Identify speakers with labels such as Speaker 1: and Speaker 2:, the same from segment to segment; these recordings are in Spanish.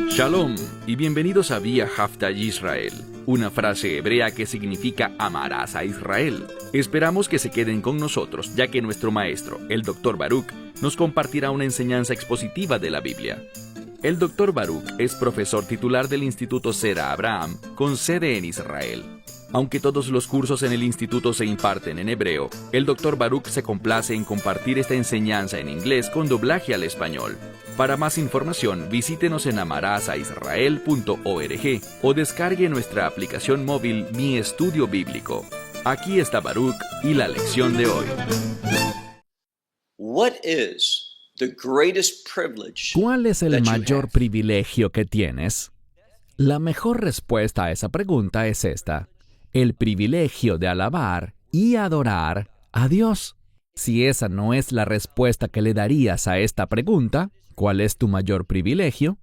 Speaker 1: Shalom y bienvenidos a Vía Hafta Yisrael, una frase hebrea que significa amarás a Israel. Esperamos que se queden con nosotros, ya que nuestro maestro, el Dr. Baruch, nos compartirá una enseñanza expositiva de la Biblia. El Dr. Baruch es profesor titular del Instituto Sera Abraham, con sede en Israel. Aunque todos los cursos en el instituto se imparten en hebreo, el Dr. Baruch se complace en compartir esta enseñanza en inglés con doblaje al español. Para más información, visítenos en amarasaisrael.org o descargue nuestra aplicación móvil Mi Estudio Bíblico. Aquí está Baruch y la lección de hoy.
Speaker 2: ¿Cuál es el mayor privilegio que tienes? La mejor respuesta a esa pregunta es esta: el privilegio de alabar y adorar a Dios. Si esa no es la respuesta que le darías a esta pregunta, ¿cuál es tu mayor privilegio?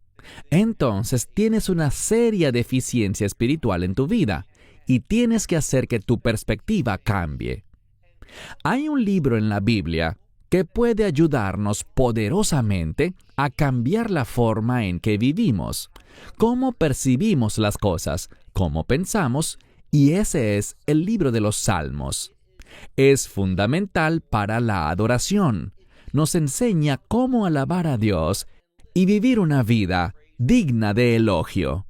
Speaker 2: Entonces tienes una seria deficiencia espiritual en tu vida y tienes que hacer que tu perspectiva cambie. Hay un libro en la Biblia que puede ayudarnos poderosamente a cambiar la forma en que vivimos, cómo percibimos las cosas, cómo pensamos, y ese es el libro de los Salmos. Es fundamental para la adoración. Nos enseña cómo alabar a Dios y vivir una vida digna de elogio.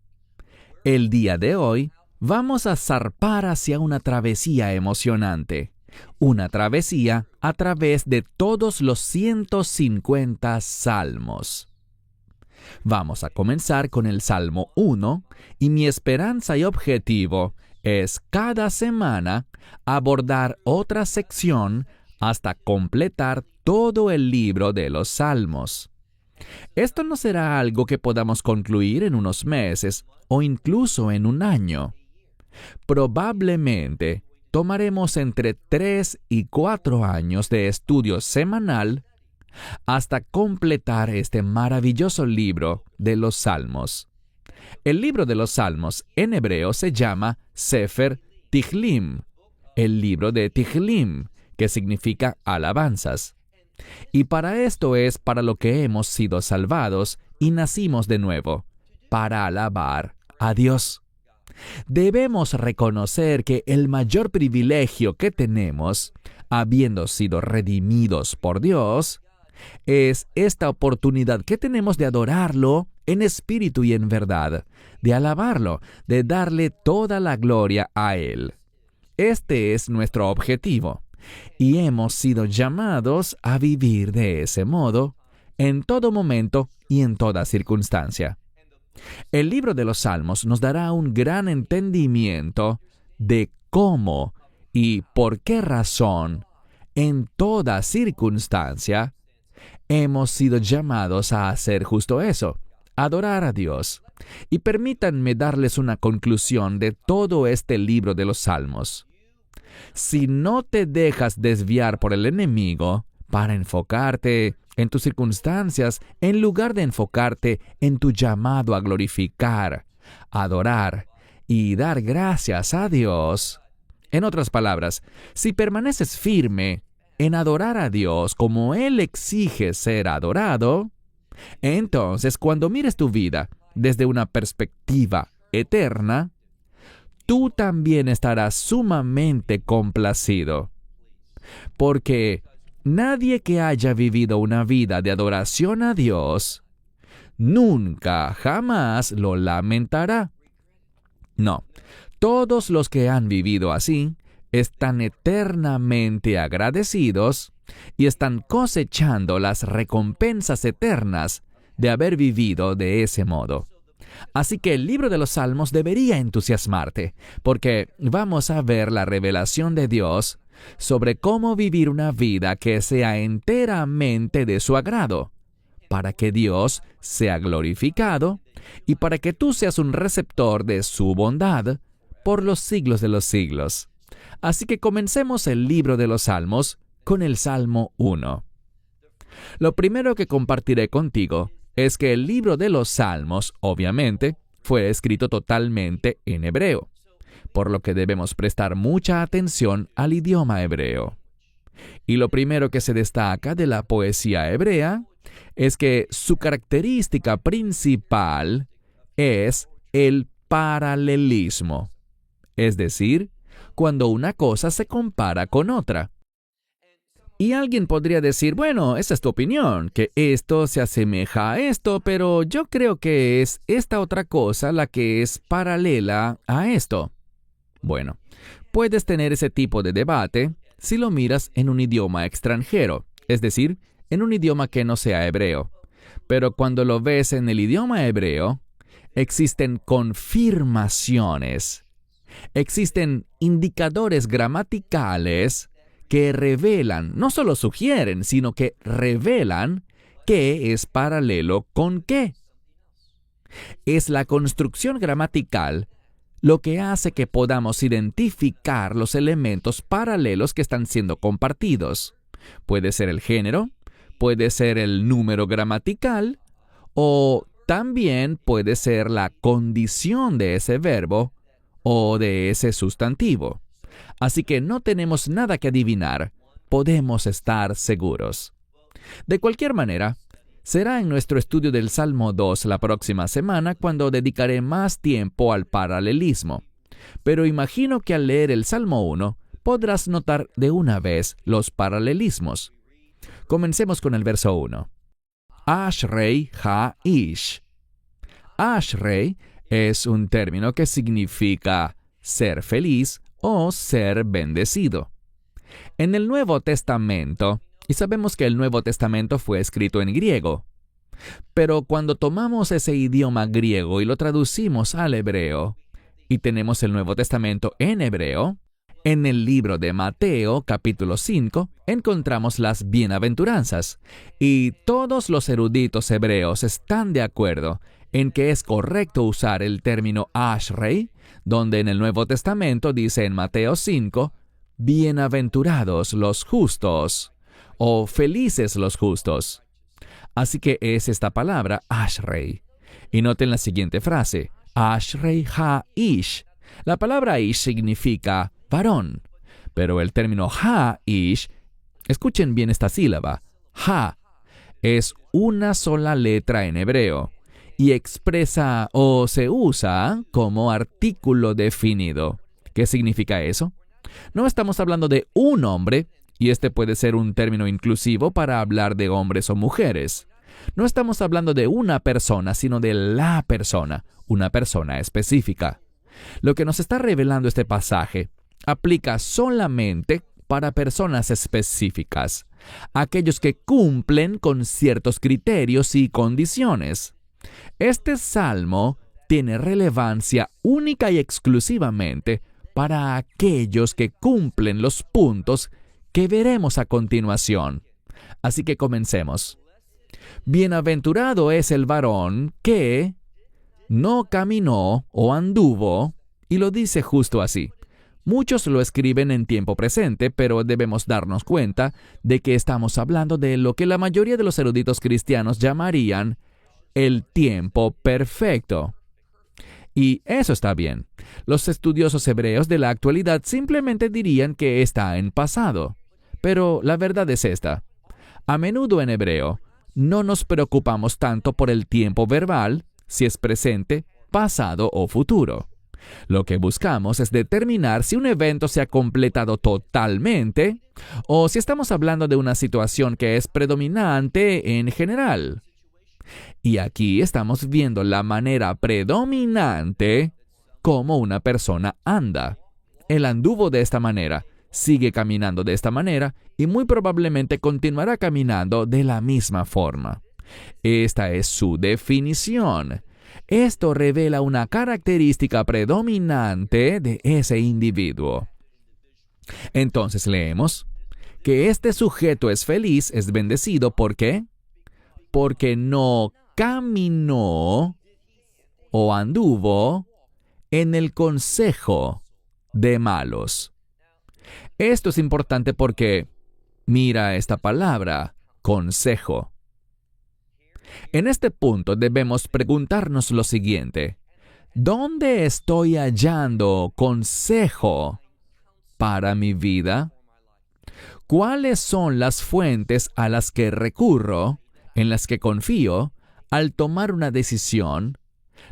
Speaker 2: El día de hoy vamos a zarpar hacia una travesía emocionante. Una travesía a través de todos los 150 salmos. Vamos a comenzar con el Salmo 1, y mi esperanza y objetivo es cada semana abordar otra sección hasta completar todo el libro de los Salmos. Esto no será algo que podamos concluir en unos meses o incluso en un año. Probablemente tomaremos entre 3 y 4 años de estudio semanal hasta completar este maravilloso libro de los Salmos. El libro de los Salmos en hebreo se llama Sefer Tehillim, el libro de Tehillim, que significa alabanzas. Y para esto es para lo que hemos sido salvados y nacimos de nuevo, para alabar a Dios. Debemos reconocer que el mayor privilegio que tenemos, habiendo sido redimidos por Dios, es esta oportunidad que tenemos de adorarlo en espíritu y en verdad, de alabarlo, de darle toda la gloria a Él. Este es nuestro objetivo, y hemos sido llamados a vivir de ese modo, en todo momento y en toda circunstancia. El libro de los Salmos nos dará un gran entendimiento de cómo y por qué razón, en toda circunstancia, hemos sido llamados a hacer justo eso, adorar a Dios. Y permítanme darles una conclusión de todo este libro de los Salmos. Si no te dejas desviar por el enemigo para enfocarte en tus circunstancias, en lugar de enfocarte en tu llamado a glorificar, adorar y dar gracias a Dios, en otras palabras, si permaneces firme en adorar a Dios como Él exige ser adorado, entonces cuando mires tu vida desde una perspectiva eterna, tú también estarás sumamente complacido. Porque nadie que haya vivido una vida de adoración a Dios, nunca, jamás lo lamentará. No, todos los que han vivido así están eternamente agradecidos y están cosechando las recompensas eternas de haber vivido de ese modo. Así que el libro de los Salmos debería entusiasmarte, porque vamos a ver la revelación de Dios sobre cómo vivir una vida que sea enteramente de su agrado, para que Dios sea glorificado y para que tú seas un receptor de su bondad por los siglos de los siglos. Así que comencemos el libro de los Salmos con el Salmo 1. Lo primero que compartiré contigo es que el libro de los Salmos, obviamente, fue escrito totalmente en hebreo, por lo que debemos prestar mucha atención al idioma hebreo. Y lo primero que se destaca de la poesía hebrea es que su característica principal es el paralelismo, es decir, cuando una cosa se compara con otra. Y alguien podría decir, bueno, esa es tu opinión, que esto se asemeja a esto, pero yo creo que es esta otra cosa la que es paralela a esto. Bueno, puedes tener ese tipo de debate si lo miras en un idioma extranjero, es decir, en un idioma que no sea hebreo. Pero cuando lo ves en el idioma hebreo, existen confirmaciones, existen indicadores gramaticales que revelan, no solo sugieren, sino que revelan qué es paralelo con qué. Es la construcción gramatical lo que hace que podamos identificar los elementos paralelos que están siendo compartidos. Puede ser el género, puede ser el número gramatical, o también puede ser la condición de ese verbo o de ese sustantivo. Así que no tenemos nada que adivinar, podemos estar seguros. De cualquier manera, será en nuestro estudio del Salmo 2 la próxima semana cuando dedicaré más tiempo al paralelismo. Pero imagino que al leer el Salmo 1 podrás notar de una vez los paralelismos. Comencemos con el verso 1. Ashrei ha-ish. Ashrei es un término que significa ser feliz o ser bendecido. En el Nuevo Testamento, y sabemos que el Nuevo Testamento fue escrito en griego, pero cuando tomamos ese idioma griego y lo traducimos al hebreo, y tenemos el Nuevo Testamento en hebreo, en el libro de Mateo, capítulo 5, encontramos las bienaventuranzas, y todos los eruditos hebreos están de acuerdo en que es correcto usar el término Ashrei, donde en el Nuevo Testamento dice en Mateo 5, bienaventurados los justos, o felices los justos. Así que es esta palabra, Ashrei. Y noten la siguiente frase, Ashrei ha-ish. La palabra ish significa varón, pero el término ha-ish, escuchen bien esta sílaba, ha, es una sola letra en hebreo y expresa o se usa como artículo definido. ¿Qué significa eso? No estamos hablando de un hombre, y este puede ser un término inclusivo para hablar de hombres o mujeres. No estamos hablando de una persona, sino de la persona, una persona específica. Lo que nos está revelando este pasaje aplica solamente para personas específicas, aquellos que cumplen con ciertos criterios y condiciones. Este salmo tiene relevancia única y exclusivamente para aquellos que cumplen los puntos que veremos a continuación. Así que comencemos. Bienaventurado es el varón que no caminó o anduvo, y lo dice justo así. Muchos lo escriben en tiempo presente, pero debemos darnos cuenta de que estamos hablando de lo que la mayoría de los eruditos cristianos llamarían el tiempo perfecto. Y eso está bien. Los estudiosos hebreos de la actualidad simplemente dirían que está en pasado. Pero la verdad es esta. A menudo en hebreo, no nos preocupamos tanto por el tiempo verbal, si es presente, pasado o futuro. Lo que buscamos es determinar si un evento se ha completado totalmente o si estamos hablando de una situación que es predominante en general. Y aquí estamos viendo la manera predominante como una persona anda. Él anduvo de esta manera, sigue caminando de esta manera y muy probablemente continuará caminando de la misma forma. Esta es su definición. Esto revela una característica predominante de ese individuo. Entonces leemos que este sujeto es feliz, es bendecido, ¿por qué? Porque no caminó o anduvo en el consejo de malos. Esto es importante porque, mira esta palabra, consejo. En este punto debemos preguntarnos lo siguiente: ¿dónde estoy hallando consejo para mi vida? ¿Cuáles son las fuentes a las que recurro, en las que confío, al tomar una decisión,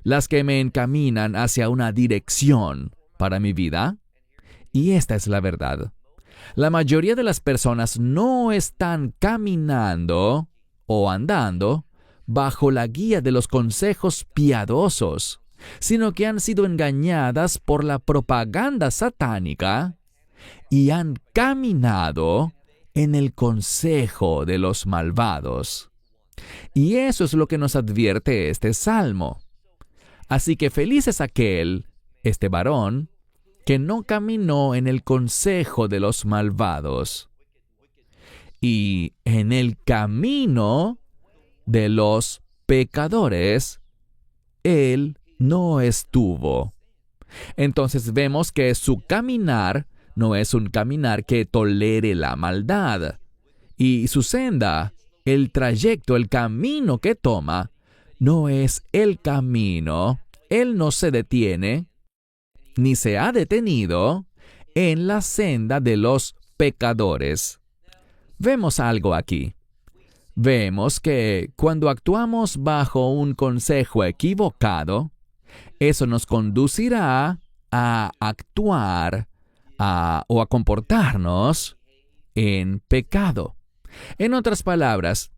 Speaker 2: las que me encaminan hacia una dirección para mi vida? Y esta es la verdad. La mayoría de las personas no están caminando o andando bajo la guía de los consejos piadosos, sino que han sido engañadas por la propaganda satánica y han caminado en el consejo de los malvados. Y eso es lo que nos advierte este salmo. Así que feliz es este varón, que no caminó en el consejo de los malvados y en el camino de los pecadores, él no estuvo. Entonces vemos que su caminar no es un caminar que tolere la maldad. Y su senda, el trayecto, el camino que toma, no es el camino. Él no se detiene, ni se ha detenido en la senda de los pecadores. Vemos algo aquí. Vemos que cuando actuamos bajo un consejo equivocado, eso nos conducirá a actuar o a comportarnos en pecado. En otras palabras,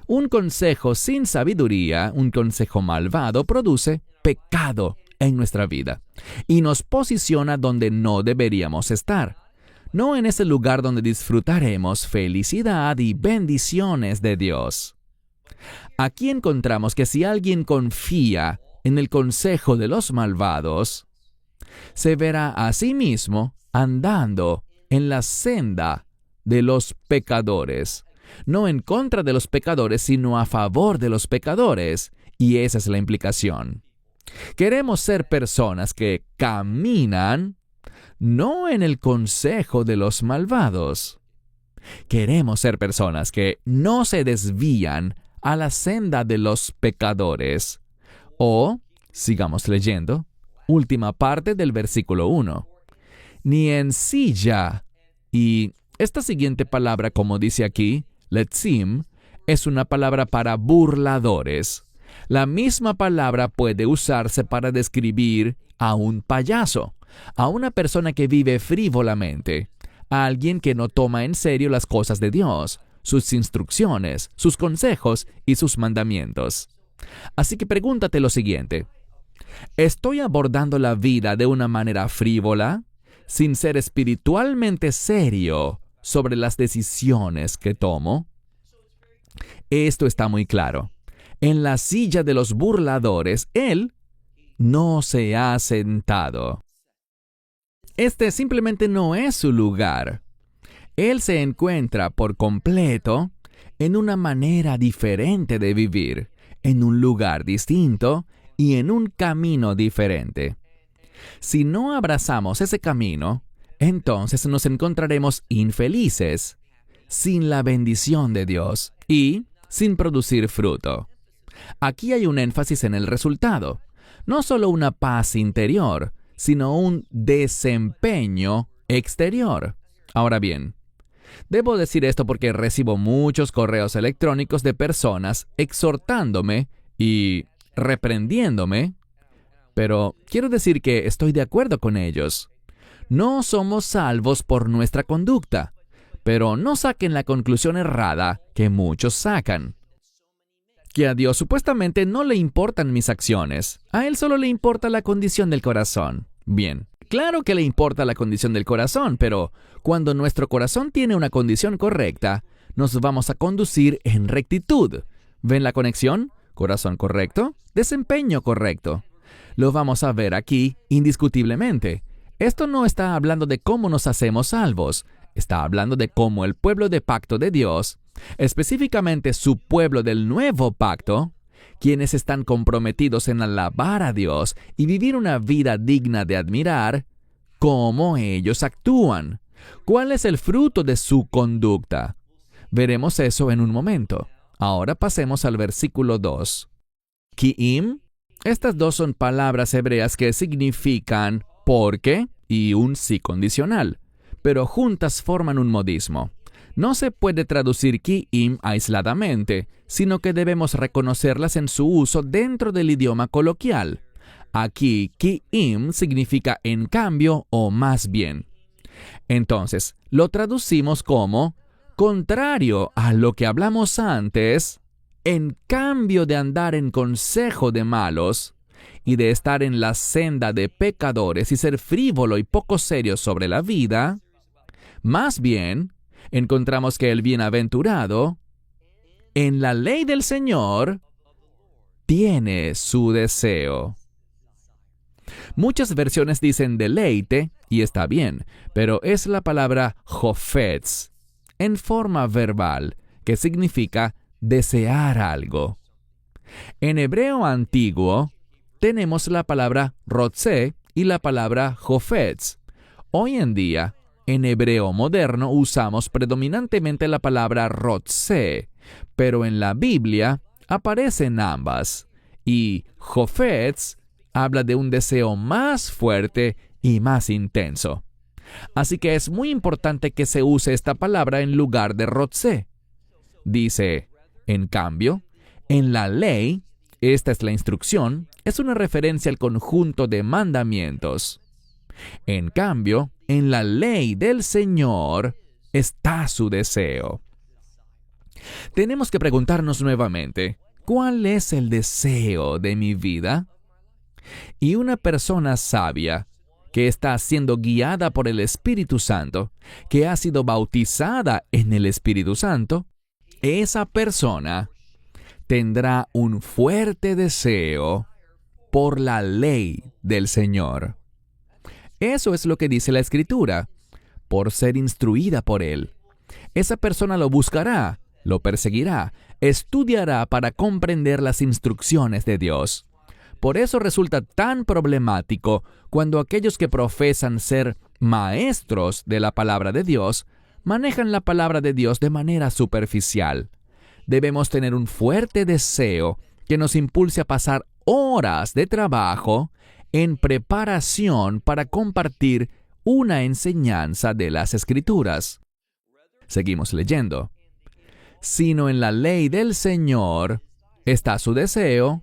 Speaker 2: un consejo sin sabiduría, un consejo malvado, produce pecado en nuestra vida y nos posiciona donde no deberíamos estar, no en ese lugar donde disfrutaremos felicidad y bendiciones de Dios. Aquí encontramos que si alguien confía en el consejo de los malvados, se verá a sí mismo andando en la senda de los pecadores, no en contra de los pecadores, sino a favor de los pecadores, y esa es la implicación. Queremos ser personas que caminan no en el consejo de los malvados. Queremos ser personas que no se desvían a la senda de los pecadores. O, sigamos leyendo, última parte del versículo 1. Ni en silla. Y esta siguiente palabra, como dice aquí, letzim, es una palabra para burladores. La misma palabra puede usarse para describir a un payaso, a una persona que vive frívolamente, a alguien que no toma en serio las cosas de Dios, sus instrucciones, sus consejos y sus mandamientos. Así que pregúntate lo siguiente: ¿estoy abordando la vida de una manera frívola, sin ser espiritualmente serio sobre las decisiones que tomo? Esto está muy claro. En la silla de los burladores, él no se ha sentado. Este simplemente no es su lugar. Él se encuentra por completo en una manera diferente de vivir, en un lugar distinto y en un camino diferente. Si no abrazamos ese camino, entonces nos encontraremos infelices, sin la bendición de Dios y sin producir fruto. Aquí hay un énfasis en el resultado, no solo una paz interior, sino un desempeño exterior. Ahora bien, debo decir esto porque recibo muchos correos electrónicos de personas exhortándome y reprendiéndome, pero quiero decir que estoy de acuerdo con ellos. No somos salvos por nuestra conducta, pero no saquen la conclusión errada que muchos sacan. Que a Dios supuestamente no le importan mis acciones. A Él solo le importa la condición del corazón. Bien, claro que le importa la condición del corazón, pero cuando nuestro corazón tiene una condición correcta, nos vamos a conducir en rectitud. ¿Ven la conexión? Corazón correcto, desempeño correcto. Lo vamos a ver aquí indiscutiblemente. Esto no está hablando de cómo nos hacemos salvos. Está hablando de cómo el pueblo de pacto de Dios, específicamente su pueblo del nuevo pacto, quienes están comprometidos en alabar a Dios y vivir una vida digna de admirar, cómo ellos actúan. ¿Cuál es el fruto de su conducta? Veremos eso en un momento. Ahora pasemos al versículo 2. Ki'im. Estas dos son palabras hebreas que significan porque y un sí condicional. pero juntas forman un modismo. No se puede traducir ki-im aisladamente, sino que debemos reconocerlas en su uso dentro del idioma coloquial. Aquí, ki-im significa en cambio o más bien. Entonces, lo traducimos como, contrario a lo que hablamos antes, en cambio de andar en consejo de malos y de estar en la senda de pecadores y ser frívolo y poco serio sobre la vida, más bien, encontramos que el bienaventurado, en la ley del Señor, tiene su deseo. Muchas versiones dicen deleite, y está bien, pero es la palabra hofetz, en forma verbal, que significa desear algo. En hebreo antiguo, tenemos la palabra rotze y la palabra hofetz. Hoy en día, en hebreo moderno usamos predominantemente la palabra rotze, pero en la Biblia aparecen ambas, y hofetz habla de un deseo más fuerte y más intenso. Así que es muy importante que se use esta palabra en lugar de rotze. Dice, en cambio, en la ley, esta es la instrucción, es una referencia al conjunto de mandamientos. En cambio, en la ley del Señor está su deseo. Tenemos que preguntarnos nuevamente, ¿cuál es el deseo de mi vida? Y una persona sabia, que está siendo guiada por el Espíritu Santo, que ha sido bautizada en el Espíritu Santo, esa persona tendrá un fuerte deseo por la ley del Señor. Eso es lo que dice la Escritura, por ser instruida por Él. Esa persona lo buscará, lo perseguirá, estudiará para comprender las instrucciones de Dios. Por eso resulta tan problemático cuando aquellos que profesan ser maestros de la palabra de Dios manejan la palabra de Dios de manera superficial. Debemos tener un fuerte deseo que nos impulse a pasar horas de trabajo en preparación para compartir una enseñanza de las Escrituras. Seguimos leyendo. Sino en la ley del Señor está su deseo,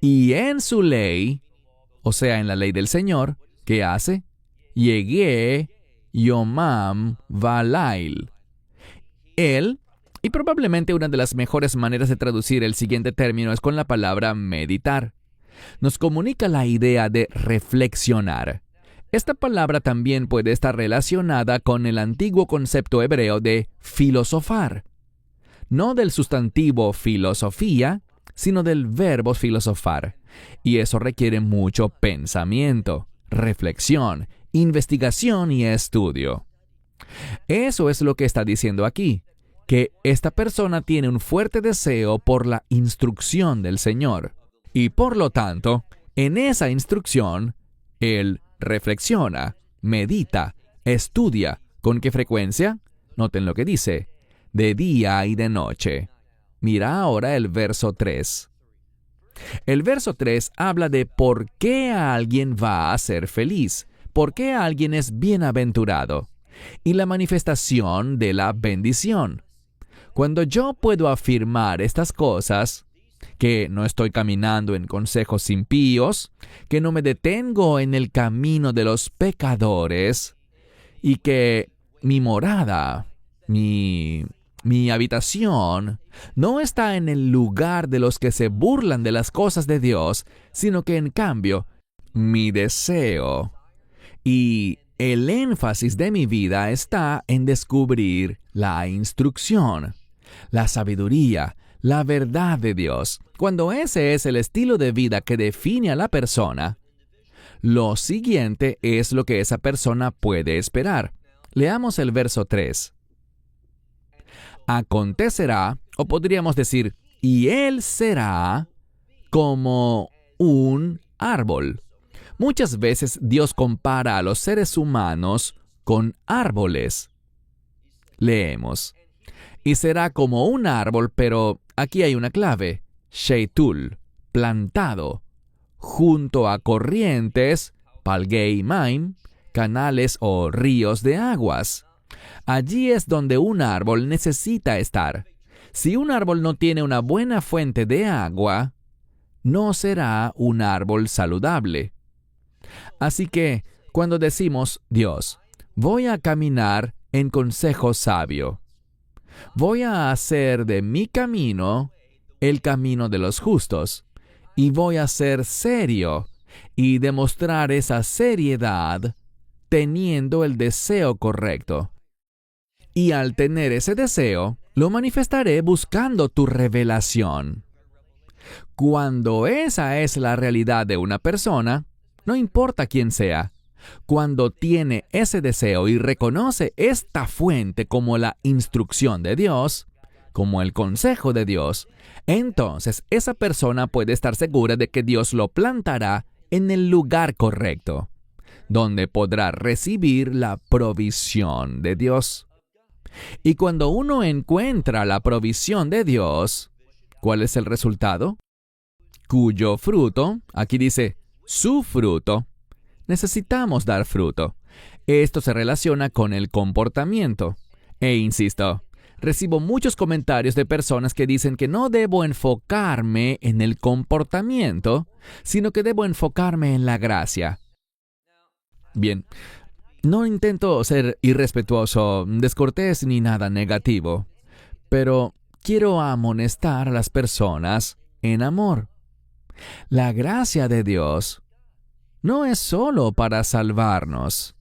Speaker 2: y en su ley, o sea, en la ley del Señor, ¿qué hace? Yegué Yomam Valail. Él, y probablemente una de las mejores maneras de traducir el siguiente término es con la palabra meditar. Nos comunica la idea de reflexionar. Esta palabra también puede estar relacionada con el antiguo concepto hebreo de filosofar. No del sustantivo filosofía, sino del verbo filosofar. Y eso requiere mucho pensamiento, reflexión, investigación y estudio. Eso es lo que está diciendo aquí, que esta persona tiene un fuerte deseo por la instrucción del Señor. Y por lo tanto, en esa instrucción, él reflexiona, medita, estudia. ¿Con qué frecuencia? Noten lo que dice, de día y de noche. Mira ahora el verso 3. El verso 3 habla de por qué alguien va a ser feliz, por qué alguien es bienaventurado, y la manifestación de la bendición. Cuando yo puedo afirmar estas cosas, que no estoy caminando en consejos impíos, que no me detengo en el camino de los pecadores, y que mi morada, mi habitación, no está en el lugar de los que se burlan de las cosas de Dios, sino que en cambio, mi deseo y el énfasis de mi vida está en descubrir la instrucción, la sabiduría, la verdad de Dios. Cuando ese es el estilo de vida que define a la persona, lo siguiente es lo que esa persona puede esperar. Leamos el verso 3. Acontecerá, o podríamos decir, y él será como un árbol. Muchas veces Dios compara a los seres humanos con árboles. Leemos. Y será como un árbol, pero aquí hay una clave. Sheitul, plantado, junto a corrientes, palgei maim, canales o ríos de aguas. Allí es donde un árbol necesita estar. Si un árbol no tiene una buena fuente de agua, no será un árbol saludable. Así que, cuando decimos, Dios, voy a caminar en consejo sabio, voy a hacer de mi camino el camino de los justos, y voy a ser serio y demostrar esa seriedad teniendo el deseo correcto. Y al tener ese deseo, lo manifestaré buscando tu revelación. Cuando esa es la realidad de una persona, no importa quién sea, cuando tiene ese deseo y reconoce esta fuente como la instrucción de Dios, como el consejo de Dios, entonces esa persona puede estar segura de que Dios lo plantará en el lugar correcto, donde podrá recibir la provisión de Dios. Y cuando uno encuentra la provisión de Dios, ¿cuál es el resultado? Cuyo fruto, aquí dice, su fruto. Necesitamos dar fruto. Esto se relaciona con el comportamiento. E insisto, recibo muchos comentarios de personas que dicen que no debo enfocarme en el comportamiento, sino que debo enfocarme en la gracia. Bien, no intento ser irrespetuoso, descortés ni nada negativo, pero quiero amonestar a las personas en amor. La gracia de Dios no es solo para salvarnos.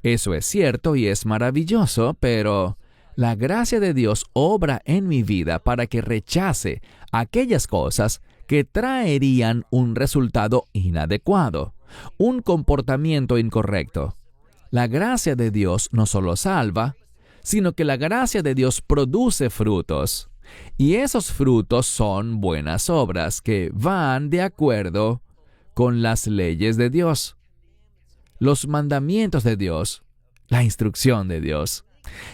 Speaker 2: Eso es cierto y es maravilloso, pero la gracia de Dios obra en mi vida para que rechace aquellas cosas que traerían un resultado inadecuado, un comportamiento incorrecto. La gracia de Dios no solo salva, sino que la gracia de Dios produce frutos. Y esos frutos son buenas obras que van de acuerdo con las leyes de Dios, los mandamientos de Dios, la instrucción de Dios.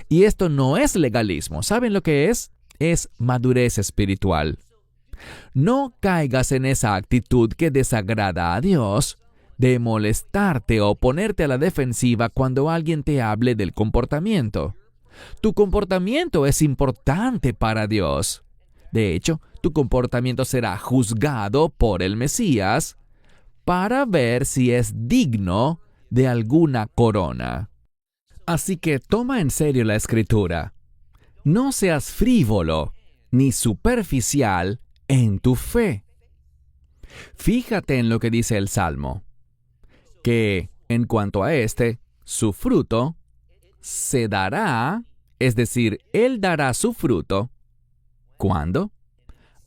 Speaker 2: Y esto no es legalismo. ¿Saben lo que es? Es madurez espiritual. No caigas en esa actitud que desagrada a Dios, de molestarte o ponerte a la defensiva cuando alguien te hable del comportamiento. Tu comportamiento es importante para Dios. De hecho, tu comportamiento será juzgado por el Mesías para ver si es digno de alguna corona. Así que toma en serio la Escritura. No seas frívolo ni superficial en tu fe. Fíjate en lo que dice el Salmo, que en cuanto a su fruto se dará, es decir, Él dará su fruto. ¿Cuándo?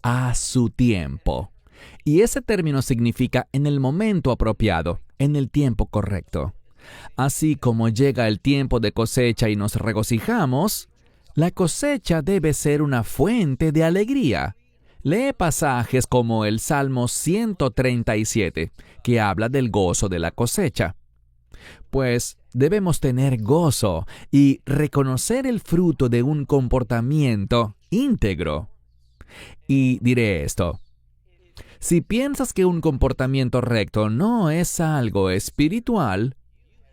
Speaker 2: A su tiempo. Y ese término significa en el momento apropiado, en el tiempo correcto. Así como llega el tiempo de cosecha y nos regocijamos, la cosecha debe ser una fuente de alegría. Lee pasajes como el Salmo 137, que habla del gozo de la cosecha. Pues debemos tener gozo y reconocer el fruto de un comportamiento íntegro. Y diré esto: si piensas que un comportamiento recto no es algo espiritual,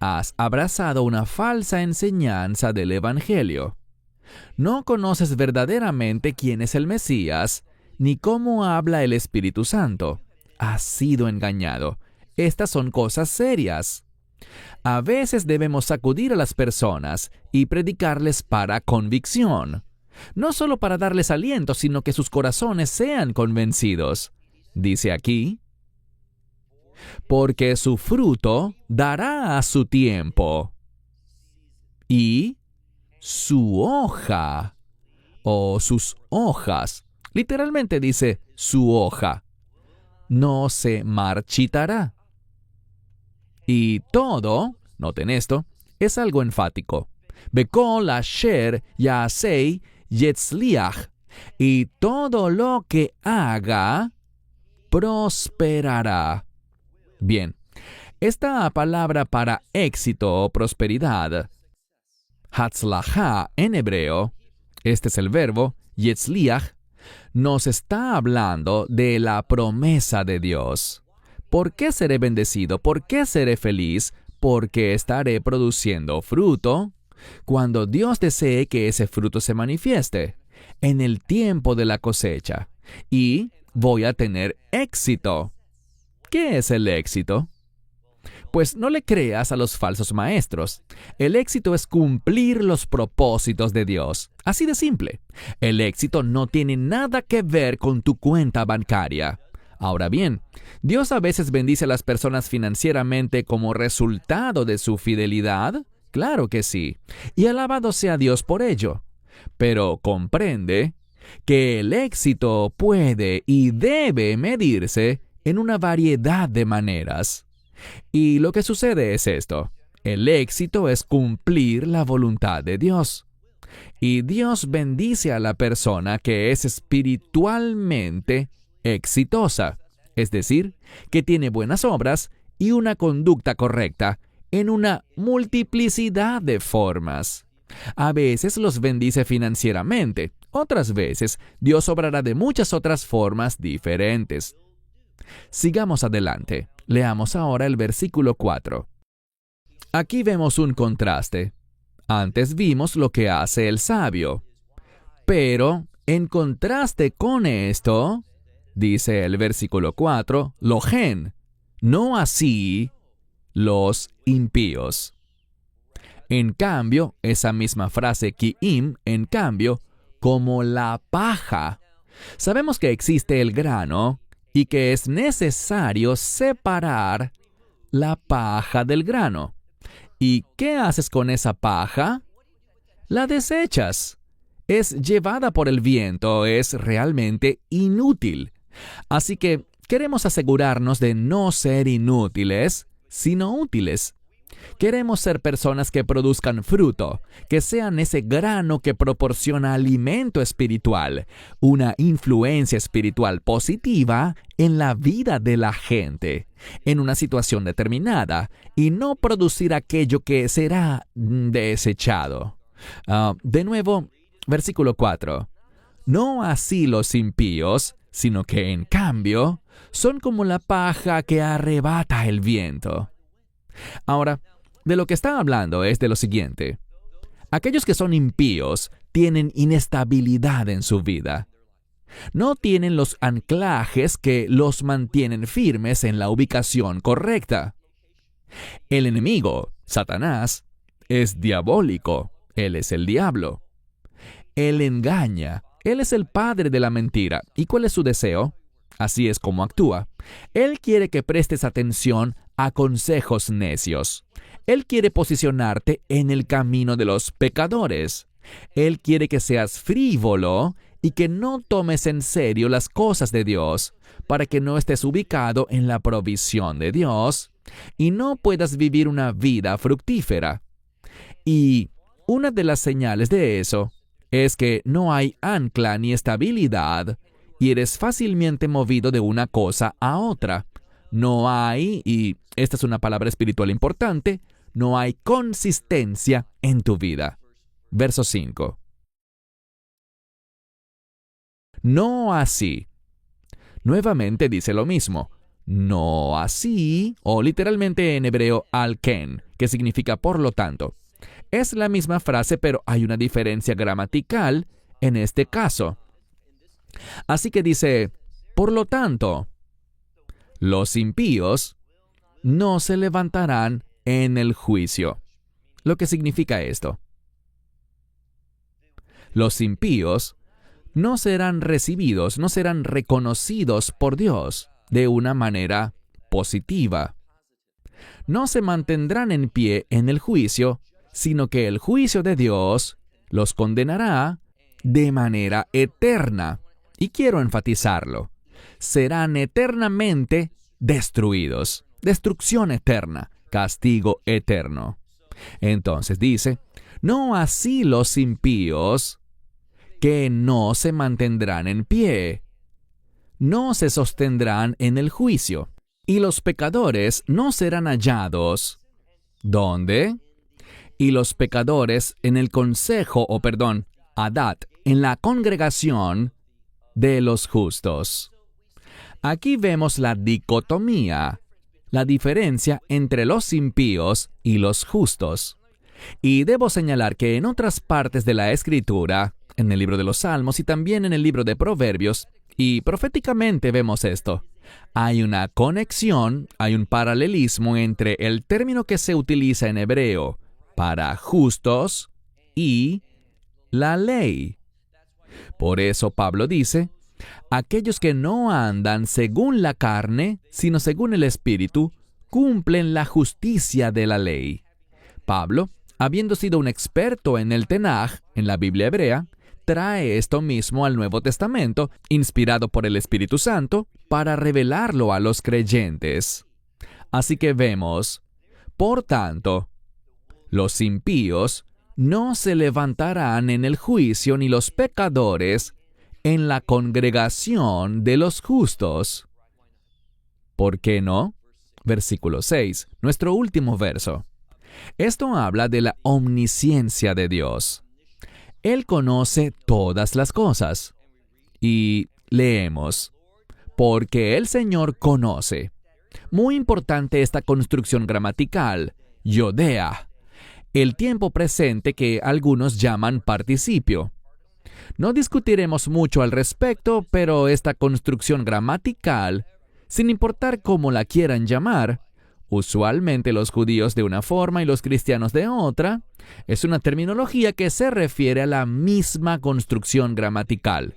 Speaker 2: has abrazado una falsa enseñanza del Evangelio. No conoces verdaderamente quién es el Mesías, ni cómo habla el Espíritu Santo. Has sido engañado. Estas son cosas serias. A veces debemos sacudir a las personas y predicarles para convicción. No solo para darles aliento, sino que sus corazones sean convencidos. Dice aquí, porque su fruto dará a su tiempo, y su hoja, o sus hojas, literalmente dice su hoja, no se marchitará. Y todo, noten esto, es algo enfático. Bekol asher yasei yetzliach, y todo lo que haga prosperará. Bien, esta palabra para éxito o prosperidad, hatzlachá en hebreo, este es el verbo, yetzliach, nos está hablando de la promesa de Dios. ¿Por qué seré bendecido? ¿Por qué seré feliz? porque estaré produciendo fruto cuando Dios desee que ese fruto se manifieste en el tiempo de la cosecha y voy a tener éxito. ¿Qué es el éxito? Pues no le creas a los falsos maestros. El éxito es cumplir los propósitos de Dios. Así de simple. El éxito no tiene nada que ver con tu cuenta bancaria. Ahora bien, Dios a veces bendice a las personas financieramente como resultado de su fidelidad. Claro que sí. Y alabado sea Dios por ello. Pero comprende que el éxito puede y debe medirse en una variedad de maneras. Y lo que sucede es esto. El éxito es cumplir la voluntad de Dios. Y Dios bendice a la persona que es espiritualmente exitosa, es decir, que tiene buenas obras y una conducta correcta en una multiplicidad de formas. A veces los bendice financieramente, otras veces Dios obrará de muchas otras formas diferentes. Sigamos adelante. Leamos ahora el versículo 4. Aquí vemos un contraste. Antes vimos lo que hace el sabio. Pero, en contraste con esto, dice el versículo 4, lohen, no así los impíos. En cambio, esa misma frase ki'im, en cambio, como la paja. Sabemos que existe el grano y que es necesario separar la paja del grano. ¿Y qué haces con esa paja? La desechas. Es llevada por el viento, es realmente inútil. Así que queremos asegurarnos de no ser inútiles, sino útiles. Queremos ser personas que produzcan fruto, que sean ese grano que proporciona alimento espiritual, una influencia espiritual positiva en la vida de la gente, en una situación determinada, y no producir aquello que será desechado. De nuevo, versículo 4. No así los impíos, sino que en cambio son como la paja que arrebata el viento. Ahora, de lo que está hablando es de lo siguiente. Aquellos que son impíos tienen inestabilidad en su vida. No tienen los anclajes que los mantienen firmes en la ubicación correcta. El enemigo, Satanás, es diabólico. Él es el diablo. Él engaña. Él es el padre de la mentira. ¿Y cuál es su deseo? Así es como actúa. Él quiere que prestes atención a consejos necios. Él quiere posicionarte en el camino de los pecadores. Él quiere que seas frívolo y que no tomes en serio las cosas de Dios, para que no estés ubicado en la provisión de Dios y no puedas vivir una vida fructífera. Y una de las señales de eso es que no hay ancla ni estabilidad y eres fácilmente movido de una cosa a otra. No hay, y esta es una palabra espiritual importante, no hay consistencia en tu vida. Verso 5. No así. Nuevamente dice lo mismo. No así, o literalmente en hebreo al-ken, que significa por lo tanto. Es la misma frase, pero hay una diferencia gramatical en este caso. Así que dice, por lo tanto, los impíos no se levantarán en el juicio. Lo que significa esto. Los impíos no serán recibidos, no serán reconocidos por Dios de una manera positiva. No se mantendrán en pie en el juicio, sino que el juicio de Dios los condenará de manera eterna. Y quiero enfatizarlo. Serán eternamente destruidos. Destrucción eterna, castigo eterno. Entonces dice, no así los impíos, que no se mantendrán en pie, no se sostendrán en el juicio, y los pecadores no serán hallados. ¿Dónde? Y los pecadores en el consejo, adat, en la congregación de los justos. Aquí vemos la dicotomía, la diferencia entre los impíos y los justos. Y debo señalar que en otras partes de la Escritura, en el libro de los Salmos y también en el libro de Proverbios, y proféticamente vemos esto, hay una conexión, hay un paralelismo entre el término que se utiliza en hebreo para justos y la ley. Por eso Pablo dice, aquellos que no andan según la carne, sino según el Espíritu, cumplen la justicia de la ley. Pablo, habiendo sido un experto en el Tenaj, en la Biblia hebrea, trae esto mismo al Nuevo Testamento, inspirado por el Espíritu Santo, para revelarlo a los creyentes. Así que vemos, por tanto, los impíos no se levantarán en el juicio ni los pecadores en la congregación de los justos. ¿Por qué no? Versículo 6, nuestro último verso. Esto habla de la omnisciencia de Dios. Él conoce todas las cosas. Y leemos, porque el Señor conoce. Muy importante esta construcción gramatical, yodea, el tiempo presente que algunos llaman participio. No discutiremos mucho al respecto, pero esta construcción gramatical, sin importar cómo la quieran llamar, usualmente los judíos de una forma y los cristianos de otra, es una terminología que se refiere a la misma construcción gramatical.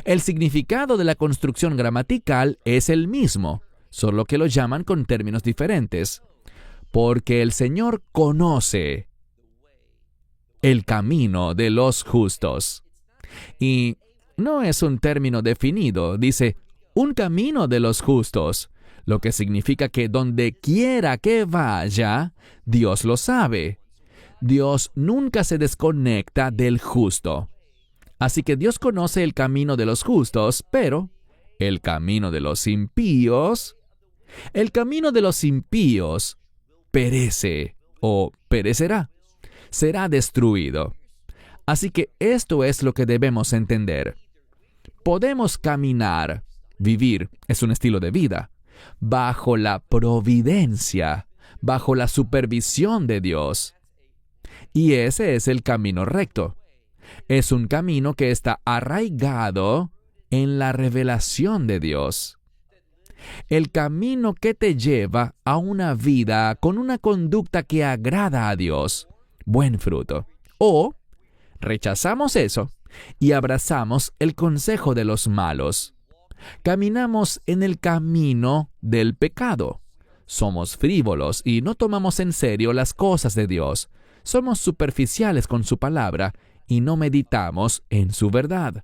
Speaker 2: El significado de la construcción gramatical es el mismo, solo que lo llaman con términos diferentes. Porque el Señor conoce el camino de los justos. Y no es un término definido, dice, un camino de los justos, lo que significa que donde quiera que vaya, Dios lo sabe. Dios nunca se desconecta del justo. Así que Dios conoce el camino de los justos, pero el camino de los impíos perece o perecerá, será destruido. Así que esto es lo que debemos entender. Podemos caminar, vivir, es un estilo de vida, bajo la providencia, bajo la supervisión de Dios. Y ese es el camino recto. Es un camino que está arraigado en la revelación de Dios. El camino que te lleva a una vida con una conducta que agrada a Dios, buen fruto. O rechazamos eso y abrazamos el consejo de los malos. Caminamos en el camino del pecado. Somos frívolos y no tomamos en serio las cosas de Dios. Somos superficiales con su palabra y no meditamos en su verdad.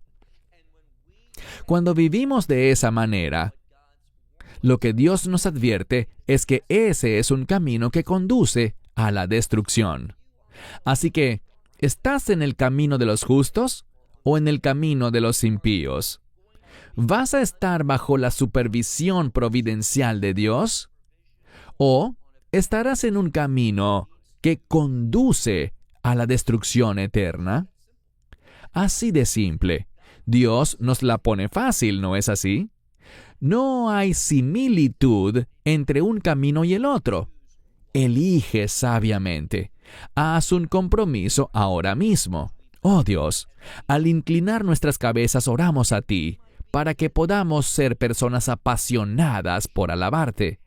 Speaker 2: Cuando vivimos de esa manera, lo que Dios nos advierte es que ese es un camino que conduce a la destrucción. Así que, ¿estás en el camino de los justos o en el camino de los impíos? ¿Vas a estar bajo la supervisión providencial de Dios? ¿O estarás en un camino que conduce a la destrucción eterna? Así de simple. Dios nos la pone fácil, ¿no es así? No hay similitud entre un camino y el otro. Elige sabiamente. Haz un compromiso ahora mismo. Oh Dios, al inclinar nuestras cabezas oramos a ti, para que podamos ser personas apasionadas por alabarte.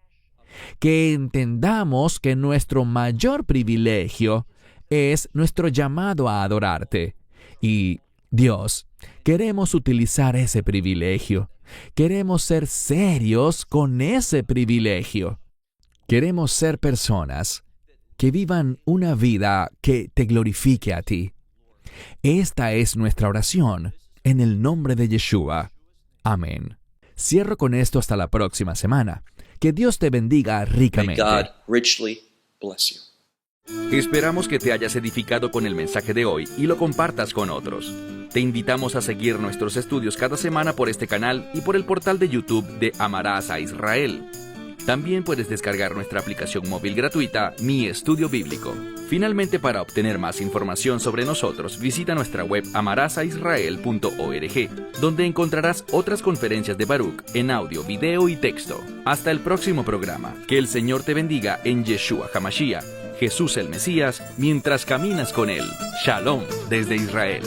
Speaker 2: Que entendamos que nuestro mayor privilegio es nuestro llamado a adorarte. Y, Dios, queremos utilizar ese privilegio. Queremos ser serios con ese privilegio. Queremos ser personas que vivan una vida que te glorifique a ti. Esta es nuestra oración, en el nombre de Yeshua. Amén. Cierro con esto hasta la próxima semana. Que Dios te bendiga ricamente.
Speaker 3: May God richly bless you.
Speaker 1: Esperamos que te hayas edificado con el mensaje de hoy y lo compartas con otros. Te invitamos a seguir nuestros estudios cada semana por este canal y por el portal de YouTube de Amarás a Israel. También puedes descargar nuestra aplicación móvil gratuita Mi Estudio Bíblico. Finalmente, para obtener más información sobre nosotros, visita nuestra web amarasaisrael.org, donde encontrarás otras conferencias de Baruch en audio, video y texto. Hasta el próximo programa. Que el Señor te bendiga en Yeshua HaMashiach, Jesús el Mesías, mientras caminas con Él. Shalom desde Israel.